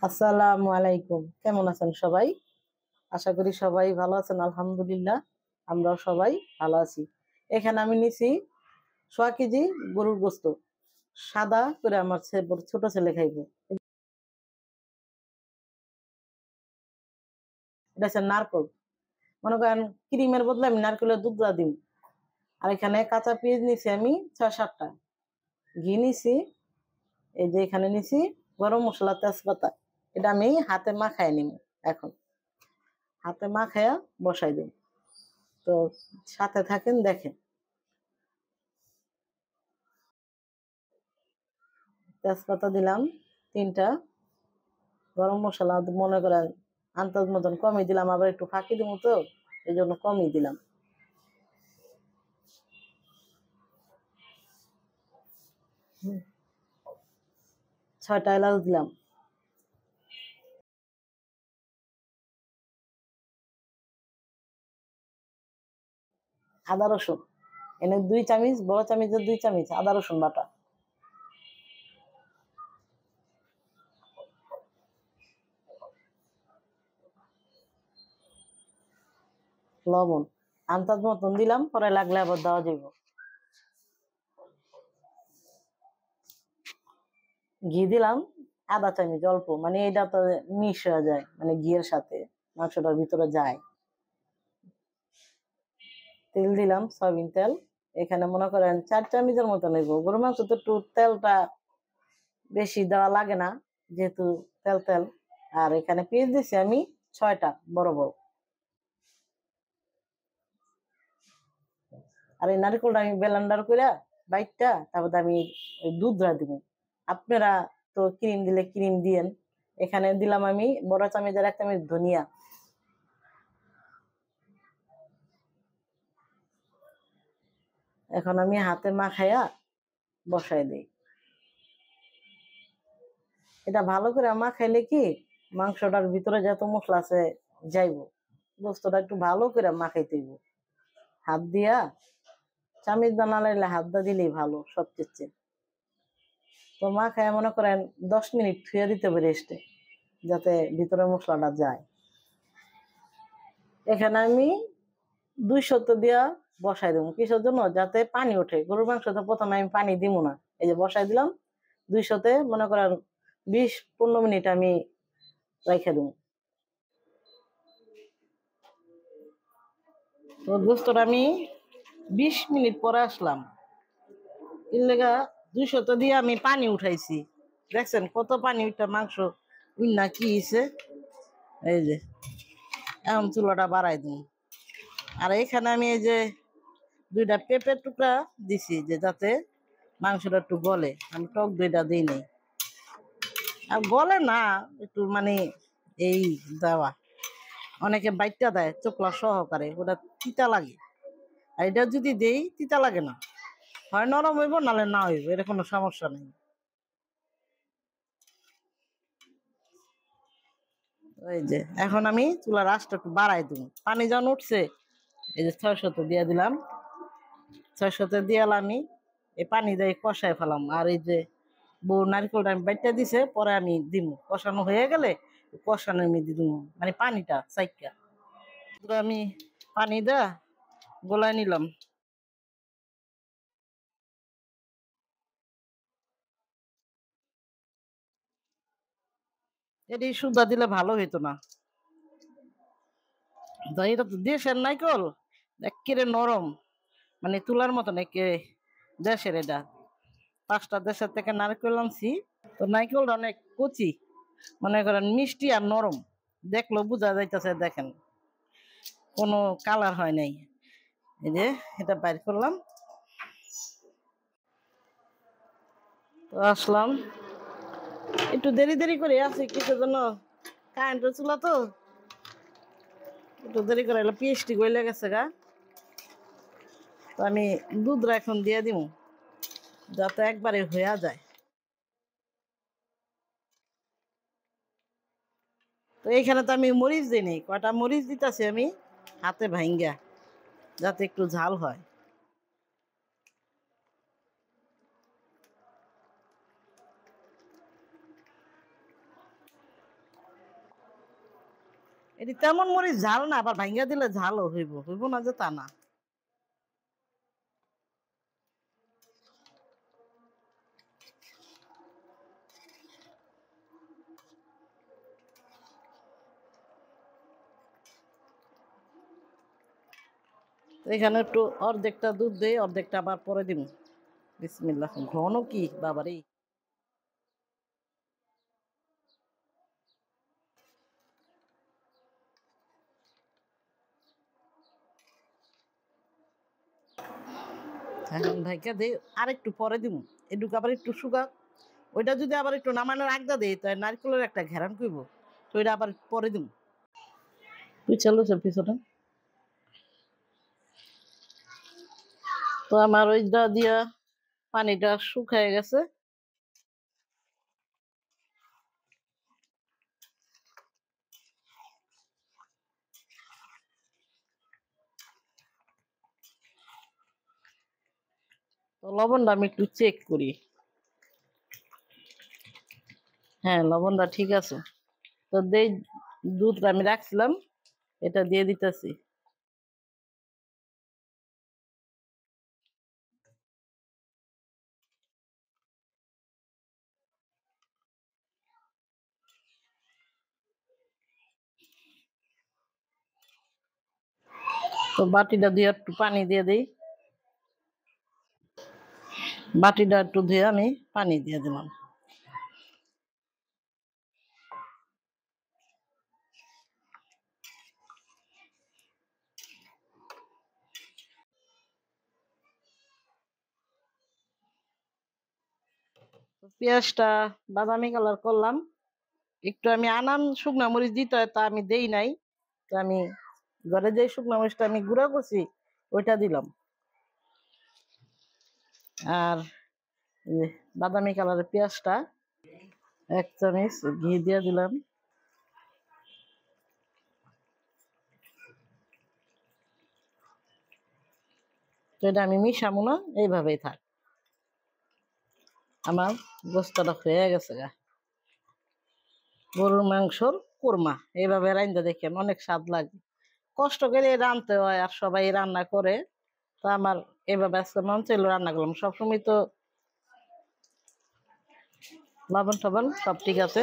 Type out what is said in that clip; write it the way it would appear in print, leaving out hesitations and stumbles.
আসসালামু আলাইকুম। কেমন আছেন সবাই? আশা করি সবাই ভালো আছেন। আলহামদুলিল্লাহ আমরাও সবাই ভালো আছি। এখানে আমি নিছি সোয়া কেজি গরুর গোস্ত। সাদা করে আমার ছোট ছেলে খাইবে। এটা হচ্ছে নারকল। মনে করেন ক্রিমের বদলে আমি নারকেলের দুধ দিই। আর এখানে কাঁচা পেঁয়াজ নিছি আমি ৬-৭টা। ঘি নিছি, এই যে এখানে নিছি গরম মসলা, তেজপাতা। এটা আমি হাতে মাখায় নিব। এখন হাতে মাখায়া বসাই দিই। তো সাথে থাকেন, দেখেন। তেজপাতা দিলাম ৩টা। গরম মসলা মনে করেন আন্দাজ মতন কমই দিলাম, আবার একটু ফাঁকি দিব তো এই জন্য কমই দিলাম। ৬টা এলাচ দিলাম। আদা রসুন এনে ২ চামচ, বড় চামচের ২ চামচ আদা রসুন বাটা। লবণ আন্দাজ মতন দিলাম, পরে লাগলে আবার দেওয়া যাইব। ঘি দিলাম ১/২ চামচ, অল্প, মানে এটা তো মিশ হয়ে যায়, মানে ঘিয়ের সাথে মাংসটার ভিতরে যায়। তেল দিলাম সয়াবিন তেল। এখানে মনে করেন ৪ চামচের মতো নেব। গরু মাংস তো একটু তেলটা বেশি দেওয়া লাগে না, যেহেতু তেল তেল। আর এখানে পেঁয়াজ দিছি আমি ৬টা বড় বড়। আর এই নারিকেলটা আমি ব্লেন্ডার করে বাইটটা তারপর আমি ওই দুধটা দিব। আপনারা তো ক্রিম দিলে ক্রিম দিয়েন। এখানে দিলাম আমি বড় চামচের ১ চামচ ধনিয়া। এখন আমি হাতে মাখাইয়া বসাই দিই। এটা ভালো করে মাখাইলে কি মাংসটার ভিতরে যত মশলা আছে যাইব। গোস্তটা একটু ভালো করে মাখাইতে হইব। হাত দিয়া, চামচ দা না লাগলে হাত দা দিলেই ভালো সবচেয়ে। তো মাখায় মনে করেন ১০ মিনিট থুয়ে দিতে হবে রেস্টে, যাতে ভিতরে মশলাটা যায়। এখানে আমি ২০০ দিয়া বসাই দেবো। কিসের জন্য? যাতে পানি ওঠে। গরুর মাংস তো প্রথমে আমি পানি দিব না, এই যে বসাই দিলাম ২০০-তে। মনে করেন ২০-১৫ মিনিট আমি রেখে দেবো। তো গোস্তটা আমি ২০ মিনিট পরে আসলাম। এর লেগা ২০০ দিয়ে আমি পানি উঠাইছি। দেখছেন কত পানি উঠা মাংস উন্না কি হয়েছে। এই যে এখন চুলাটা বাড়াই দিই। আর এখানে আমি এই যে ২টা পেঁপের টুকরা দিছি, যে যাতে মাংসটা একটু গলে। আমি টক দইটা দিই নাই। আর গলে না, একটু মানে এই দেওয়া। অনেকে বাইটটা দেয় চোকলা সহকারে, ওটা তিতা লাগে। আর এটা যদি দেই তিতা লাগে না, হয় নরম হইব নাহলে না হইব, এটা কোনো সমস্যা নেই। এই যে এখন আমি চুলার আঁচটা একটু বাড়াই দিব। পানি যখন উঠছে, এই যে ৬০০ দিয়ে দিলাম। ৬০০ দিয়ে আমি এই পানি দিয়ে কষাই ফেলাম। আর এই যে বউ নারকেলটা আমি বাইটটা দিছে, পরে আমি দিব। কষানো হয়ে গেলে কষানোর মধ্যে দিব, মানে পানিটা চাইকা আমি পানি দা গোলায় নিলাম। এটি সুদা দিলে ভালো হইতো না। এটা তো দেশের নারকেল, একেবারে নরম, মানে তুলার মতন। একে দেশের এটা ৫টা দেশের থেকে নারকেল আনছি। তো নারকেলটা অনেক কচি, মনে করেন মিষ্টি আর নরম। দেখলো বোঝা যাইতেছে, দেখেন কোনো কালার হয় নাই। এই যে এটা বাইর করলাম। তো আসলাম, একটু দেরি দেরি করে আসি কিসের জন্য, কারেন্টের চুলা তো একটু দেরি করে এলো, পিএসটি গইলে গেছে গা। তো আমি দুধটা এখন দিয়ে দিব, যাতে একবারে হইয়া যায়। তো এইখানে তো আমি মরিচ দিই নি, কয়টা মরিচ দিতেছি আমি হাতে ভাঙ্গা, যাতে একটু ঝাল হয়। এটি তেমন মরিচ ঝাল না, আবার ভাঙ্গা দিলে ঝালও হইব, হইব না যে তা না। এখানে একটু অর্ধেকটা দুধ দেই, অর্ধেকটা আবার পরে দিব। বিসমিল্লাহ। ঘন কি বাবারে! এখন ঢাইকা দেই, আর একটু পরে দিব। এটুকু আবার একটু শুকা, ওইটা যদি আবার একটু নামানোর আগদা দেই তাই নারকেলের একটা ঘেরান কইব, তো ওইটা আবার পরে দিব। তুই চালু সব পিছনে। তো আমার ওইটা দিয়া পানিটা শুকায় গেছে। তো লবণটা আমি একটু চেক করি। হ্যাঁ, লবণটা ঠিক আছে। তো দেই, দুধটা আমি রাখছিলাম, এটা দিয়ে দিতেছি। তো বাটিটা দিয়ে একটু পানি দিয়ে দিই, বাটিটা একটু ধুয়ে আমি পানি দিয়ে দিলাম। পেঁয়াজটা বাদামি কালার করলাম। একটু আমি আনাম শুকনা মরিচ দিতে হয়, তা আমি দেই নাই। তো আমি ঘরে যে শুকনা মরিচটা আমি গুঁড়া করছি ওইটা দিলাম। আর বাদামি কালারের পেঁয়াজটা 1 চামচ ঘি দিয়ে দিলাম। তো এটা আমি মিশামো না, এইভাবেই থাক। আমার গোস্তটা হয়ে গেছে গা, গরুর মাংসর কোরমা। এইভাবে রান্না দেখেন, অনেক স্বাদ লাগে। কষ্ট করে রাঁধতে হয় আর সবাই রান্না করে। তো আমার এভাবে আজকে মন চাইলো রান্না করলাম। সবসময় তো লবণ টবণ সব ঠিক আছে।